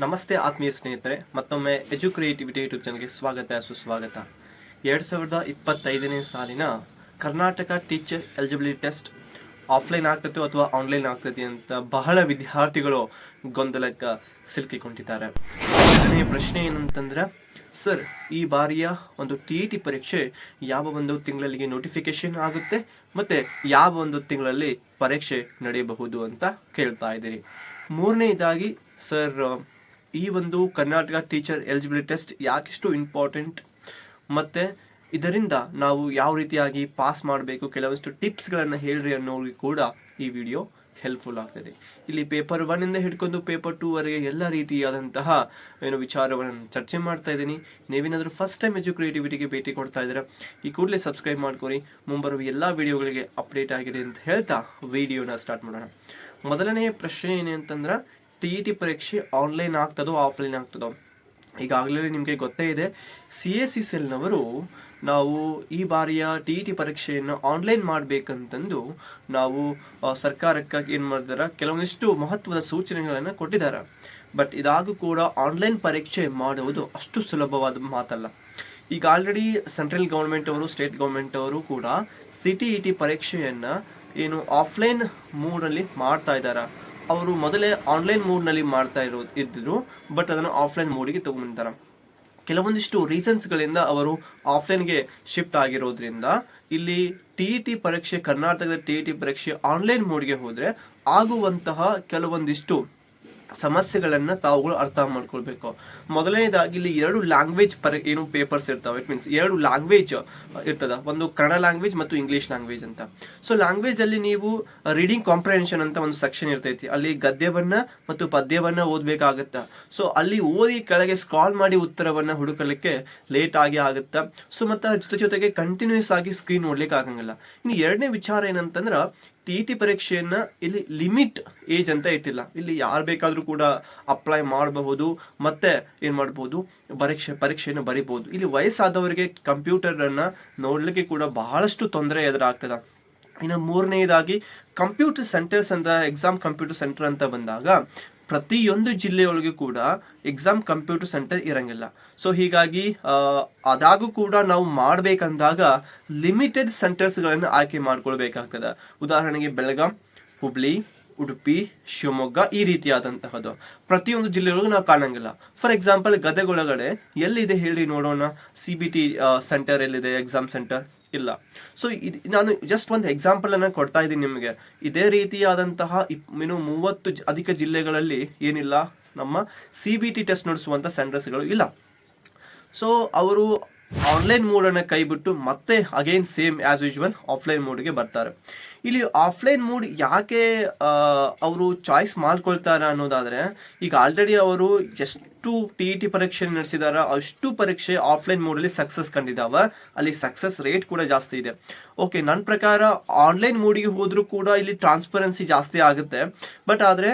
ನಮಸ್ತೆ ಆತ್ಮೀಯ ಸ್ನೇಹಿತರೆ, ಮತ್ತೊಮ್ಮೆ ಕ್ರಿಯೇಟಿವಿಟಿ ಯೂಟ್ಯೂಬ್ ಚಾನಲ್ಗೆ ಸ್ವಾಗತ ಸುಸ್ವಾಗತ. 2025ನೇ ಸಾಲಿನ Karnataka teacher eligibility test offline ಆಗ್ತದೆ ಅಥವಾ ಆನ್ಲೈನ್ ಆಗ್ತದೆ ಅಂತ ಬಹಳ ವಿದ್ಯಾರ್ಥಿಗಳು ಗೊಂದಲಕ್ಕೆ ಸಿಲುಕಿಕೊಂಡಿದ್ದಾರೆ. ಪ್ರಶ್ನೆ ಏನಂತಂದ್ರೆ, ಸರ್ ಈ ಬಾರಿಯ ಒಂದು TET ಪರೀಕ್ಷೆ ಯಾವ ಒಂದು ತಿಂಗಳಲ್ಲಿ ನೋಟಿಫಿಕೇಶನ್ ಆಗುತ್ತೆ ಮತ್ತೆ ಯಾವ ಒಂದು ತಿಂಗಳಲ್ಲಿ ಪರೀಕ್ಷೆ ನಡೆಯಬಹುದು ಅಂತ ಕೇಳ್ತಾ ಇದ್ದೀರಿ. ಮೂರನೇದಾಗಿ, ಸರ್ ಈ ಒಂದು ಕರ್ನಾಟಕ ಟೀಚರ್ ಎಲಿಜಿಬಿಲಿಟಿ ಟೆಸ್ಟ್ ಯಾಕಿಷ್ಟು ಇಂಪಾರ್ಟೆಂಟ್ ಮತ್ತೆ ಇದರಿಂದ ನಾವು ಯಾವ ರೀತಿಯಾಗಿ ಪಾಸ್ ಮಾಡಬೇಕು, ಕೆಲವೊಂದಿಷ್ಟು ಟಿಪ್ಸ್ಗಳನ್ನು ಹೇಳ್ರಿ ಅನ್ನೋರಿಗೆ ಕೂಡ ಈ ವಿಡಿಯೋ ಹೆಲ್ಪ್ಫುಲ್ ಆಗ್ತದೆ. ಇಲ್ಲಿ ಪೇಪರ್ 1 ಇಂದ ಹಿಡ್ಕೊಂಡು ಪೇಪರ್ 2 ವರೆಗೆ ಎಲ್ಲ ರೀತಿಯಾದಂತಹ ವಿಚಾರಗಳನ್ನು ಚರ್ಚೆ ಮಾಡ್ತಾ ಇದ್ದೀನಿ. ನೀವೇನಾದರೂ ಫಸ್ಟ್ ಟೈಮ್ ಕ್ರಿಯೇಟಿವಿಟಿಗೆ ಭೇಟಿ ಕೊಡ್ತಾ ಇದ್ದೀರಾ, ಈ ಕೂಡಲೇ ಸಬ್ಸ್ಕ್ರೈಬ್ ಮಾಡ್ಕೊರಿ. ಮುಂಬರುವ ಎಲ್ಲ ವಿಡಿಯೋಗಳಿಗೆ ಅಪ್ಡೇಟ್ ಆಗಿದೆ ಅಂತ ಹೇಳ್ತಾ ವಿಡಿಯೋನ ಸ್ಟಾರ್ಟ್ ಮಾಡೋಣ. ಮೊದಲನೆಯ ಪ್ರಶ್ನೆ ಏನಂತಂದ್ರೆ, TET ಪರೀಕ್ಷೆ ಆನ್ಲೈನ್ ಆಗ್ತದೋ ಆಫ್ಲೈನ್ ಆಗ್ತದೋ? ಈಗಾಗಲೇ ನಿಮಗೆ ಗೊತ್ತೇ ಇದೆ, CACCLನವರು ನಾವು ಈ ಬಾರಿಯ TET ಪರೀಕ್ಷೆಯನ್ನು ಆನ್ಲೈನ್ ಮಾಡಬೇಕಂತಂದು ನಾವು ಸರ್ಕಾರಕ್ಕೆ ಏನು ಮಾಡಿದಾರೆ, ಕೆಲವೊಂದಿಷ್ಟು ಮಹತ್ವದ ಸೂಚನೆಗಳನ್ನು ಕೊಟ್ಟಿದ್ದಾರೆ. ಬಟ್ ಇದಾಗೂ ಕೂಡ ಆನ್ಲೈನ್ ಪರೀಕ್ಷೆ ಮಾಡುವುದು ಅಷ್ಟು ಸುಲಭವಾದ ಮಾತಲ್ಲ. ಈಗ ಆಲ್ರೆಡಿ ಸೆಂಟ್ರಲ್ ಗೌರ್ಮೆಂಟ್ ಅವರು, ಸ್ಟೇಟ್ ಗೌರ್ಮೆಂಟ್ ಅವರು ಕೂಡ CTET ಪರೀಕ್ಷೆಯನ್ನು ಏನು ಆಫ್ಲೈನ್ ಮೂಡಲ್ಲಿ ಮಾಡ್ತಾ ಇದ್ದಾರೆ. ಅವರು ಮೊದಲೇ ಆನ್ಲೈನ್ ಮೂಡ್ನಲ್ಲಿ ಮಾಡ್ತಾ ಇದ್ದರು, ಬಟ್ ಅದನ್ನು ಆಫ್ಲೈನ್ ಮೂಡಿಗೆ ತಗೊಂಡ್ಬಂತಾರೆ. ಕೆಲವೊಂದಿಷ್ಟು ರೀಸನ್ಸ್ಗಳಿಂದ ಅವರು ಆಫ್ಲೈನ್ಗೆ ಶಿಫ್ಟ್ ಆಗಿರೋದ್ರಿಂದ ಇಲ್ಲಿ TET ಪರೀಕ್ಷೆ, ಕರ್ನಾಟಕದ TET ಪರೀಕ್ಷೆ ಆನ್ಲೈನ್ ಮೋಡ್ಗೆ ಹೋದರೆ ಆಗುವಂತಹ ಕೆಲವೊಂದಿಷ್ಟು ಸಮಸ್ಯೆಗಳನ್ನು ತಾವುಗಳು ಅರ್ಥ ಮಾಡ್ಕೊಳ್ಬೇಕು. ಮೊದಲನೇದಾಗಿ ಇಲ್ಲಿ 2 ಲ್ಯಾಂಗ್ವೇಜ್ ಪೇಪರ್ಸ್ ಇರ್ತಾವೆ. ಇಟ್ ಮೀನ್ಸ್ 2 ಲ್ಯಾಂಗ್ವೇಜ್ ಇರ್ತದ, ಒಂದು ಕನ್ನಡ ಲ್ಯಾಂಗ್ವೇಜ್ ಮತ್ತು ಇಂಗ್ಲಿಷ್ ಲ್ಯಾಂಗ್ವೇಜ್ ಅಂತ. ಸೊ ಲ್ಯಾಂಗ್ವೇಜ್ ಅಲ್ಲಿ ನೀವು ರೀಡಿಂಗ್ ಕಾಂಪ್ರಿಹೆನ್ಷನ್ ಅಂತ ಒಂದು ಸೆಕ್ಷನ್ ಇರ್ತೈತಿ, ಅಲ್ಲಿ ಗದ್ಯವನ್ನ ಮತ್ತು ಪದ್ಯವನ್ನ ಓದಬೇಕಾಗತ್ತ. ಸೊ ಅಲ್ಲಿ ಓದಿ ಕೆಳಗೆ ಸ್ಕ್ರಾಲ್ ಮಾಡಿ ಉತ್ತರವನ್ನ ಹುಡುಕಲಿಕ್ಕೆ ಲೇಟ್ ಆಗಿ ಆಗುತ್ತಾ. ಸೊ ಮತ್ತೆ ಜೊತೆಗೆ ಕಂಟಿನ್ಯೂಸ್ ಆಗಿ ಸ್ಕ್ರೀನ್ ನೋಡ್ಲಿಕ್ಕೆ ಆಗಂಗಿಲ್ಲ. ಇನ್ನು ಎರಡನೇ ವಿಚಾರ ಏನಂತಂದ್ರ, TET ಪರೀಕ್ಷೆಯನ್ನ ಇಲ್ಲಿ ಲಿಮಿಟ್ ಏಜ್ ಅಂತ ಇಟ್ಟಿಲ್ಲ. ಇಲ್ಲಿ ಯಾರು ಬೇಕಾದ್ರೂ ಕೂಡ ಅಪ್ಲೈ ಮಾಡಬಹುದು ಮತ್ತೆ ಏನ್ ಮಾಡಬಹುದು, ಪರೀಕ್ಷೆಯನ್ನು ಬರೀಬಹುದು. ಇಲ್ಲಿ ವಯಸ್ಸಾದವರಿಗೆ ಕಂಪ್ಯೂಟರ್ ಅನ್ನ ನೋಡ್ಲಿಕ್ಕೆ ಕೂಡ ಬಹಳಷ್ಟು ತೊಂದರೆ ಎದುರಾಗ್ತದ. ಇನ್ನು ಮೂರನೇದಾಗಿ, ಕಂಪ್ಯೂಟರ್ ಸೆಂಟರ್ಸ್ ಅಂತ, ಎಕ್ಸಾಮ್ ಕಂಪ್ಯೂಟರ್ ಸೆಂಟರ್ ಅಂತ ಬಂದಾಗ ಪ್ರತಿಯೊಂದು ಜಿಲ್ಲೆಯೊಳಗೂ ಕೂಡ ಎಕ್ಸಾಮ್ ಕಂಪ್ಯೂಟರ್ ಸೆಂಟರ್ ಇರಂಗಿಲ್ಲ. ಸೊ ಹೀಗಾಗಿ ಅದಾಗೂ ಕೂಡ ನಾವು ಮಾಡಬೇಕಂದಾಗ ಲಿಮಿಟೆಡ್ ಸೆಂಟರ್ಸ್ಗಳನ್ನು ಆಯ್ಕೆ ಮಾಡ್ಕೊಳ್ಬೇಕಾಗ್ತದೆ. ಉದಾಹರಣೆಗೆ ಬೆಳಗಾಂ, ಹುಬ್ಳಿ, ಉಡುಪಿ, ಶಿವಮೊಗ್ಗ, ಈ ರೀತಿಯಾದಂತಹದ್ದು ಪ್ರತಿಯೊಂದು ಜಿಲ್ಲೆಯೊಳಗೂ ನಾವು ಕಾಣಂಗಿಲ್ಲ. ಫಾರ್ ಎಕ್ಸಾಂಪಲ್ ಗದಗೊಳಗಡೆ ಎಲ್ಲಿದೆ ಹೇಳಿ ನೋಡೋಣ, CBT ಸೆಂಟರ್ ಎಲ್ಲಿದೆ, ಎಕ್ಸಾಮ್ ಸೆಂಟರ್ ಇಲ್ಲ. ಸೊ ನಾನು ಜಸ್ಟ್ ಒಂದು ಎಕ್ಸಾಂಪಲ್ ಅನ್ನ ಕೊಡ್ತಾ ಇದ್ದೀನಿ ನಿಮಗೆ. ಇದೇ ರೀತಿಯಾದಂತಹ 30 ಅಧಿಕ ಜಿಲ್ಲೆಗಳಲ್ಲಿ ಏನಿಲ್ಲ, ನಮ್ಮ CBT ಟೆಸ್ಟ್ ನಡೆಸುವಂತ ಸೆಂಟರ್ಸ್ಗಳು ಇಲ್ಲ. ಸೊ ಅವರು ಆನ್ಲೈನ್ ಮೋಡನ್ನು ಕೈ ಬಿಟ್ಟು ಮತ್ತೆ again same as usual offline ಮೋಡ್ಗೆ ಬರ್ತಾರೆ. ಇಲ್ಲಿ ಆಫ್ಲೈನ್ ಮೋಡ್ ಯಾಕೆ ಅವರು ಚಾಯ್ಸ್ ಮಾಡ್ಕೊಳ್ತಾರೆ ಅನ್ನೋದಾದ್ರೆ, ಈಗ ಆಲ್ರೆಡಿ ಅವರು ಎಷ್ಟು TET ಪರೀಕ್ಷೆ ನಡೆಸಿದಾರ, ಅಷ್ಟು ಪರೀಕ್ಷೆ ಆಫ್ಲೈನ್ ಮೋಡಲ್ಲಿ ಸಕ್ಸಸ್ ಕಂಡಿದ್ದಾವ. ಅಲ್ಲಿ ಸಕ್ಸಸ್ ರೇಟ್ ಕೂಡ ಜಾಸ್ತಿ ಇದೆ. ಓಕೆ, ನನ್ನ ಪ್ರಕಾರ ಆನ್ಲೈನ್ ಮೋಡಿಗೆ ಹೋದ್ರೂ ಕೂಡ ಇಲ್ಲಿ ಟ್ರಾನ್ಸ್ಪರೆನ್ಸಿ ಜಾಸ್ತಿ ಆಗುತ್ತೆ. ಬಟ್ ಆದರೆ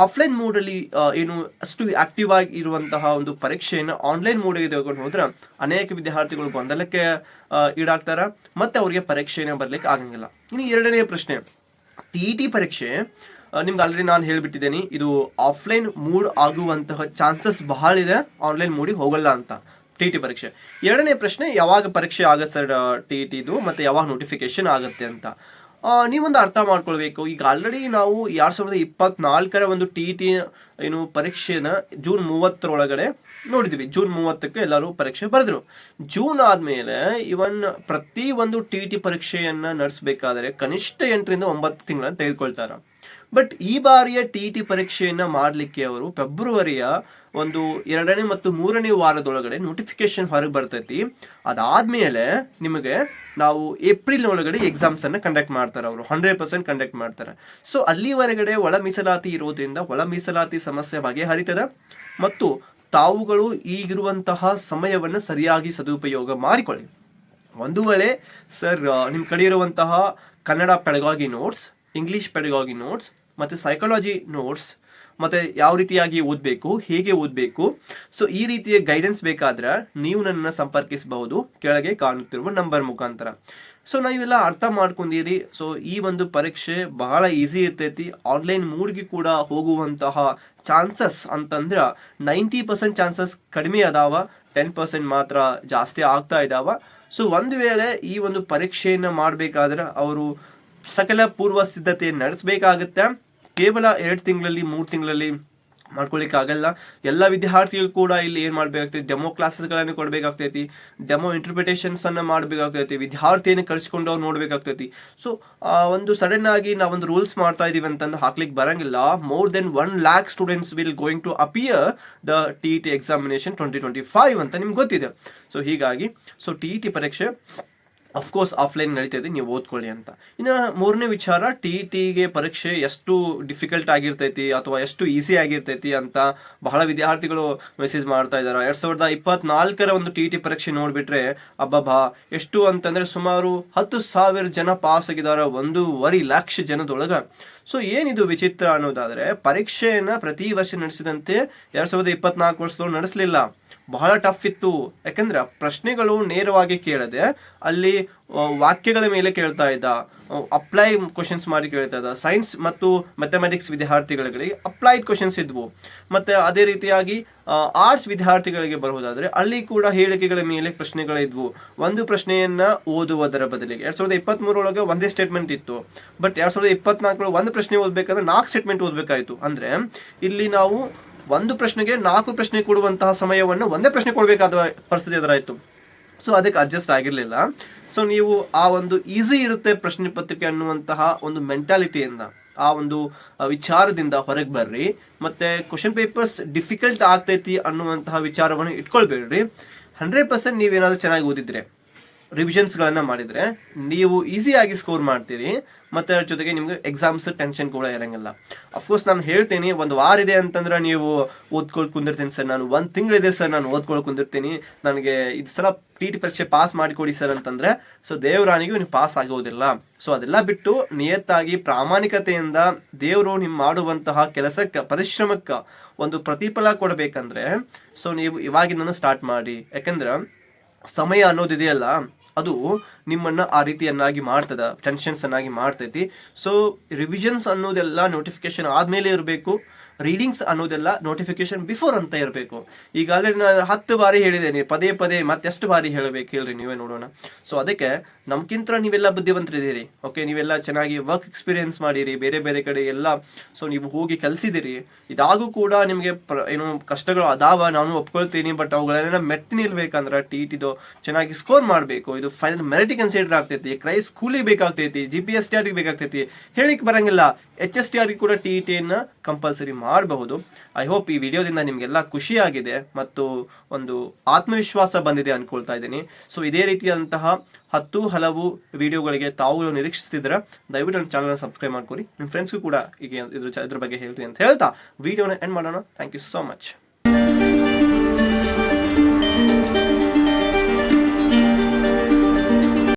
ಆಫ್ಲೈನ್ ಮೋಡಲ್ಲಿ ಏನು ಅಷ್ಟು ಆಕ್ಟಿವ್ ಆಗಿ ಇರುವಂತಹ ಒಂದು ಪರೀಕ್ಷೆಯನ್ನು ಆನ್ಲೈನ್ ಮೋಡಿಗೆ ತಗೊಂಡು ಹೋದ್ರೆ ಅನೇಕ ವಿದ್ಯಾರ್ಥಿಗಳು ಗೊಂದಲಕ್ಕೆ ಈಡಾಗ್ತಾರ, ಮತ್ತೆ ಅವ್ರಿಗೆ ಪರೀಕ್ಷೆಯನ್ನು ಬರ್ಲಿಕ್ಕೆ ಆಗಂಗಿಲ್ಲ. ಇನ್ನು ಎರಡನೇ ಪ್ರಶ್ನೆ, TET ಪರೀಕ್ಷೆ ನಿಮ್ಗೆ ಆಲ್ರೆಡಿ ನಾನು ಹೇಳ್ಬಿಟ್ಟಿದ್ದೇನೆ, ಇದು ಆಫ್ಲೈನ್ ಮೂಡ್ ಆಗುವಂತಹ ಚಾನ್ಸಸ್ ಬಹಳ ಇದೆ, ಆನ್ಲೈನ್ ಮೂಡಿಗೆ ಹೋಗಲ್ಲ ಅಂತ TET ಪರೀಕ್ಷೆ. ಎರಡನೇ ಪ್ರಶ್ನೆ, ಯಾವಾಗ ಪರೀಕ್ಷೆ ಆಗುತ್ತೆ ಸರ್ TET ಇದು, ಮತ್ತೆ ಯಾವಾಗ ನೋಟಿಫಿಕೇಶನ್ ಆಗುತ್ತೆ ಅಂತ ನೀವೊಂದು ಅರ್ಥ ಮಾಡ್ಕೊಳ್ಬೇಕು. ಈಗ ಆಲ್ರೆಡಿ ನಾವು 2024ರ ಒಂದು TET ಏನು ಪರೀಕ್ಷೆನ ಜೂನ್ 30ರೊಳಗಡೆ ನೋಡಿದ್ವಿ. ಜೂನ್ 30ಕ್ಕೆ ಎಲ್ಲರೂ ಪರೀಕ್ಷೆ ಬರೆದ್ರು. ಜೂನ್ ಆದ್ಮೇಲೆ ಇವನ್ ಪ್ರತಿ ಒಂದು TET ಪರೀಕ್ಷೆಯನ್ನ ನಡೆಸಬೇಕಾದ್ರೆ ಕನಿಷ್ಠ 8 ರಿಂದ 9 ತಿಂಗಳನ್ನ ತೆಗೆದುಕೊಳ್ತಾರ. ಬಟ್ ಈ ಬಾರಿಯ TET ಪರೀಕ್ಷೆಯನ್ನ ಮಾಡ್ಲಿಕ್ಕೆ ಅವರು ಫೆಬ್ರವರಿಯ ಒಂದು 2ನೇ ಮತ್ತು 3ನೇ ವಾರದೊಳಗಡೆ ನೋಟಿಫಿಕೇಶನ್ ಹೊರಗೆ ಬರ್ತೈತಿ. ಅದಾದ್ಮೇಲೆ ನಿಮಗೆ ನಾವು ಏಪ್ರಿಲ್ ಒಳಗಡೆ ಎಕ್ಸಾಮ್ಸ್ ಅನ್ನ ಕಂಡಕ್ಟ್ ಮಾಡ್ತಾರೆ, ಅವರು 100% ಕಂಡಕ್ಟ್ ಮಾಡ್ತಾರೆ. ಸೊ ಅಲ್ಲಿವರೆಗಡೆ ಒಳ ಮೀಸಲಾತಿ ಇರೋದ್ರಿಂದ ಒಳ ಮೀಸಲಾತಿ ಸಮಸ್ಯೆ ಬಗೆಹರಿತದ ಮತ್ತು ತಾವುಗಳು ಈಗಿರುವಂತಹ ಸಮಯವನ್ನು ಸರಿಯಾಗಿ ಸದುಪಯೋಗ ಮಾಡಿಕೊಳ್ಳಿ. ಒಂದು ವೇಳೆ ಸರ್ ನಿಮ್ಮ ಕಡೆ ಇರುವಂತಹ ಕನ್ನಡ ಪೆಡಗಾಗಿ ನೋಟ್ಸ್, ಇಂಗ್ಲಿಷ್ ಪೆಡಗಾಗಿ ನೋಟ್ಸ್ ಮತ್ತು ಸೈಕಾಲಜಿ ನೋಟ್ಸ್ ಮತ್ತೆ ಯಾವ ರೀತಿಯಾಗಿ ಓದಬೇಕು, ಹೇಗೆ ಓದಬೇಕು, ಸೊ ಈ ರೀತಿಯ ಗೈಡೆನ್ಸ್ ಬೇಕಾದ್ರೆ ನೀವು ನನ್ನನ್ನು ಸಂಪರ್ಕಿಸಬಹುದು ಕೆಳಗೆ ಕಾಣುತ್ತಿರುವ ನಂಬರ್ ಮುಖಾಂತರ. ಸೊ ನಾವೆಲ್ಲ ಅರ್ಥ ಮಾಡ್ಕೊಂಡಿರಿ. ಸೊ ಈ ಒಂದು ಪರೀಕ್ಷೆ ಬಹಳ ಈಸಿ ಇರ್ತೈತಿ. ಆನ್ಲೈನ್ ಮೂಡ್ಗೆ ಕೂಡ ಹೋಗುವಂತಹ ಚಾನ್ಸಸ್ ಅಂತಂದ್ರೆ 90% ಚಾನ್ಸಸ್ ಕಡಿಮೆ ಅದಾವ, 10% ಮಾತ್ರ ಜಾಸ್ತಿ ಆಗ್ತಾ ಇದಾವ. ಸೊ ಒಂದು ವೇಳೆ ಈ ಒಂದು ಪರೀಕ್ಷೆಯನ್ನು ಮಾಡಬೇಕಾದ್ರೆ ಅವರು ಸಕಲ ಪೂರ್ವ ಸಿದ್ಧತೆ ನಡೆಸಬೇಕಾಗುತ್ತೆ. ಕೇವಲ 2 ತಿಂಗಳಲ್ಲಿ 3 ತಿಂಗಳಲ್ಲಿ ಮಾಡ್ಕೊಳಿಕ್ ಆಗಲ್ಲ. ಎಲ್ಲ ವಿದ್ಯಾರ್ಥಿಗಳು ಕೂಡ ಇಲ್ಲಿ ಏನ್ ಮಾಡ್ಬೇಕಾಗ್ತೈತಿ, ಡೆಮೋ ಕ್ಲಾಸಸ್ಗಳನ್ನು ಕೊಡ್ಬೇಕಾಗ್ತೈತಿ, ಡೆಮೋ ಇಂಟರ್ಪ್ರಿಟೇಷನ್ಸ್ ಅನ್ನ ಮಾಡ್ಬೇಕಾಗ್ತೈತಿ, ವಿದ್ಯಾರ್ಥಿಯನ್ನು ಕರ್ಸ್ಕೊಂಡು ಅವ್ರು ನೋಡ್ಬೇಕಾಗ್ತೈತಿ. ಸೊ ಒಂದು ಸಡನ್ ಆಗಿ ನಾವೊಂದು ರೂಲ್ಸ್ ಮಾಡ್ತಾ ಇದೀವಿ ಅಂತಂದು ಹಾಕ್ಲಿಕ್ಕೆ ಬರಂಗಿಲ್ಲ. More than 1 lakh students will going to appear the TET examination 2025 ಅಂತ ನಿಮ್ಗೆ ಗೊತ್ತಿದೆ. ಸೊ ಹೀಗಾಗಿ TET ಪರೀಕ್ಷೆ ಅಫ್ಕೋರ್ಸ್ ಆಫ್ಲೈನ್ ನಡೀತೈತಿ, ನೀವು ಓದ್ಕೊಳ್ಳಿ ಅಂತ. ಇನ್ನು ಮೂರನೇ ವಿಚಾರ, TETಗೆ ಪರೀಕ್ಷೆ ಎಷ್ಟು ಡಿಫಿಕಲ್ಟ್ ಆಗಿರ್ತೈತಿ ಅಥವಾ ಎಷ್ಟು ಈಸಿ ಆಗಿರ್ತೈತಿ ಅಂತ ಬಹಳ ವಿದ್ಯಾರ್ಥಿಗಳು ಮೆಸೇಜ್ ಮಾಡ್ತಾ ಇದ್ದಾರೆ. 2024ರ ಒಂದು TET ಪರೀಕ್ಷೆ ನೋಡ್ಬಿಟ್ರೆ ಅಬ್ಬಬ್ಬಾ ಎಷ್ಟು ಅಂತಂದ್ರೆ ಸುಮಾರು 10,000 ಜನ ಪಾಸ್ ಆಗಿದ್ದಾರೆ 1.5 ಲಕ್ಷ ಜನದೊಳಗ. ಸೊ ಏನಿದು ವಿಚಿತ್ರ ಅನ್ನೋದಾದ್ರೆ, ಪರೀಕ್ಷೆಯನ್ನ ಪ್ರತಿ ವರ್ಷ ನಡೆಸಿದಂತೆ 2024 ವರ್ಷದೊಳಗೆ ನಡೆಸಲಿಲ್ಲ. ಬಹಳ ಟಫ್ ಇತ್ತು. ಯಾಕಂದ್ರೆ ಪ್ರಶ್ನೆಗಳು ನೇರವಾಗಿ ಕೇಳದೆ ಅಲ್ಲಿ ವಾಕ್ಯಗಳ ಮೇಲೆ ಕೇಳ್ತಾ ಇದ್ದ, ಅಪ್ಲೈ ಕ್ವಶನ್ಸ್ ಮಾಡಿ ಕೇಳ್ತಾ ಇದ್ದ. ಸೈನ್ಸ್ ಮತ್ತು ಮ್ಯಾಥಮೆಟಿಕ್ಸ್ ವಿದ್ಯಾರ್ಥಿಗಳಿಗೆ ಅಪ್ಲೈಡ್ ಕ್ವಶನ್ಸ್ ಇದ್ವು. ಮತ್ತೆ ಅದೇ ರೀತಿಯಾಗಿ ಆರ್ಟ್ಸ್ ವಿದ್ಯಾರ್ಥಿಗಳಿಗೆ ಬರುವುದಾದ್ರೆ ಅಲ್ಲಿ ಕೂಡ ಹೇಳಿಕೆಗಳ ಮೇಲೆ ಪ್ರಶ್ನೆಗಳಿದ್ವು. ಒಂದು ಪ್ರಶ್ನೆಯನ್ನ ಓದುವುದರ ಬದಲಿಗೆ 2023 ಒಳಗೆ ಒಂದೇ ಸ್ಟೇಟ್ಮೆಂಟ್ ಇತ್ತು. ಬಟ್ 2024 ಒಂದು ಪ್ರಶ್ನೆ ಓದ್ಬೇಕಂದ್ರೆ 4 ಸ್ಟೇಟ್ಮೆಂಟ್ ಓದ್ಬೇಕಾಯ್ತು. ಅಂದ್ರೆ ಇಲ್ಲಿ ನಾವು ಒಂದು ಪ್ರಶ್ನೆಗೆ 4 ಪ್ರಶ್ನೆ ಕೊಡುವಂತಹ ಸಮಯವನ್ನು ಒಂದೇ ಪ್ರಶ್ನೆ ಕೊಡಬೇಕಾದ ಪರಿಸ್ಥಿತಿ ಎದುರಾಯಿತು. ಸೊ ಅದಕ್ಕೆ ಅಡ್ಜಸ್ಟ್ ಆಗಿರ್ಲಿಲ್ಲ. ಸೊ ನೀವು ಆ ಒಂದು ಈಸಿ ಇರುತ್ತೆ ಪ್ರಶ್ನೆ ಪತ್ರಿಕೆ ಅನ್ನುವಂತಹ ಒಂದು ಮೆಂಟಾಲಿಟಿಯಿಂದ, ಆ ಒಂದು ವಿಚಾರದಿಂದ ಹೊರಗೆ ಬರ್ರಿ. ಮತ್ತೆ ಕ್ವಶನ್ ಪೇಪರ್ಸ್ ಡಿಫಿಕಲ್ಟ್ ಆಗ್ತೈತಿ ಅನ್ನುವಂತಹ ವಿಚಾರವನ್ನು ಇಟ್ಕೊಳ್ಬೇಡ್ರಿ. 100% ನೀವೇನಾದ್ರೂ ಚೆನ್ನಾಗಿ ಓದಿದ್ರೆ, ರಿವಿಷನ್ಸ್ಗಳನ್ನ ಮಾಡಿದ್ರೆ ನೀವು ಈಸಿಯಾಗಿ ಸ್ಕೋರ್ ಮಾಡ್ತೀರಿ. ಮತ್ತೆ ಅದ್ರ ಜೊತೆಗೆ ನಿಮ್ಗೆ ಎಕ್ಸಾಮ್ಸ್ ಟೆನ್ಷನ್ ಕೂಡ ಇರಂಗಿಲ್ಲ. ಅಫ್ಕೋರ್ಸ್ ನಾನು ಹೇಳ್ತೀನಿ, 1 ವಾರ ಇದೆ ಅಂತಂದ್ರೆ ನೀವು ಓದ್ಕೊಳ್ ಕುಂದಿರ್ತೀನಿ ಸರ್, ನಾನು 1 ತಿಂಗಳಿದೆ ಸರ್ ನಾನು ಓದ್ಕೊಳ್ ಕುಂದಿರ್ತೀನಿ, ನನಗೆ ಇದು ಸಲ TET ಪರೀಕ್ಷೆ ಪಾಸ್ ಮಾಡಿಕೊಡಿ ಸರ್ ಅಂತಂದ್ರೆ ಸೊ ದೇವರಾಣಿಗೂ ನೀವು ಪಾಸ್ ಆಗೋದಿಲ್ಲ. ಸೊ ಅದೆಲ್ಲ ಬಿಟ್ಟು ನಿಯತ್ತಾಗಿ ಪ್ರಾಮಾಣಿಕತೆಯಿಂದ ದೇವರು ನಿಮ್ ಮಾಡುವಂತಹ ಕೆಲಸಕ್ಕೆ, ಪರಿಶ್ರಮಕ್ಕೆ ಒಂದು ಪ್ರತಿಫಲ ಕೊಡಬೇಕಂದ್ರೆ ಸೊ ನೀವು ಇವಾಗಿಂದನೂ ಸ್ಟಾರ್ಟ್ ಮಾಡಿ. ಯಾಕಂದ್ರೆ ಸಮಯ ಅನ್ನೋದಿದೆಯಲ್ಲ, ಅದು ನಿಮ್ಮನ್ನ ಆ ರೀತಿಯನ್ನಾಗಿ ಮಾಡ್ತದ, ಟೆನ್ಷನ್ಸ್ ಅನ್ನಾಗಿ ಮಾಡ್ತೈತಿ. ಸೊ ರಿವಿಷನ್ಸ್ ಅನ್ನೋದೆಲ್ಲ ನೋಟಿಫಿಕೇಶನ್ ಆದ್ಮೇಲೆ ಇರಬೇಕು, ರೀಡಿಂಗ್ಸ್ ಅನ್ನೋದೆಲ್ಲ ನೋಟಿಫಿಕೇಶನ್ ಬಿಫೋರ್ ಅಂತ ಇರಬೇಕು. ಈಗಾಗಲೇ ನಾನು 10 ಬಾರಿ ಹೇಳಿದ್ದೇನೆ, ಪದೇ ಪದೇ ಮತ್ತೆಷ್ಟು ಬಾರಿ ಹೇಳಬೇಕು ಹೇಳ್ರಿ, ನೀವೇ ನೋಡೋಣ. ಸೊ ಅದಕ್ಕೆ ನಮ್ಗಿಂತ ನೀವೆಲ್ಲ ಬುದ್ಧಿವಂತರಿದ್ದೀರಿ. ಓಕೆ, ನೀವೆಲ್ಲ ಚೆನ್ನಾಗಿ ವರ್ಕ್ ಎಕ್ಸ್ಪೀರಿಯನ್ಸ್ ಮಾಡಿರಿ, ಬೇರೆ ಬೇರೆ ಕಡೆ ಎಲ್ಲ ಸೊ ನೀವು ಹೋಗಿ ಕಲಿಸಿದಿರಿ. ಇದಾಗೂ ಕೂಡ ನಿಮಗೆ ಏನು ಕಷ್ಟಗಳು ಅದಾವ, ನಾನು ಒಪ್ಕೊಳ್ತೀನಿ. ಬಟ್ ಅವುಗಳನ್ನ ಮೆಟ್ಟಿ ನಿಲ್ಬೇಕಂದ್ರೆ TETದು ಚೆನ್ನಾಗಿ ಸ್ಕೋರ್ ಮಾಡಬೇಕು. ಇದು ಫೈನಲ್ ಮೆರಿಟ್ ಕನ್ಸಿಡರ್ ಆಗ್ತೈತಿ, ಕ್ರೈ ಸ್ಕೂಲಿಗೆ ಬೇಕಾಗ್ತೈತಿ, GPSTR ಬೇಕಾಗ್ತೈತಿ, ಹೇಳಿಕ್ ಬರಂಗಿಲ್ಲ. HSTR ಕೂಡ TETನ ಕಂಪಲ್ಸರಿ ಮಾಡಬಹುದು. ಐ ಹೋಪ್ ಈ ವಿಡಿಯೋದಿಂದ ನಿಮ್ಗೆಲ್ಲ ಖುಷಿ ಆಗಿದೆ ಮತ್ತು ಒಂದು ಆತ್ಮವಿಶ್ವಾಸ ಬಂದಿದೆ ಅನ್ಕೊಳ್ತಾ ಇದ್ದೀನಿ. ಸೊ ಇದೇ ರೀತಿಯಾದಂತಹ 10 ಹಲವು ವಿಡಿಯೋಗಳಿಗೆ ತಾವು ನಿರೀಕ್ಷಿಸ್ತಿದ್ರೆ ದಯವಿಟ್ಟು ನನ್ನ ಚಾನಲ್ ಸಬ್ಸ್ಕ್ರೈಬ್ ಮಾಡ್ಕೊರಿ. ನಿಮ್ಮ ಫ್ರೆಂಡ್ಸ್ಗೂ ಕೂಡ ಈಗ ಇದ್ರ ಬಗ್ಗೆ ಹೇಳ್ರಿ ಅಂತ ಹೇಳ್ತಾ ವಿಡಿಯೋನ ಎಂಡ್ ಮಾಡೋಣ. Thank you so much.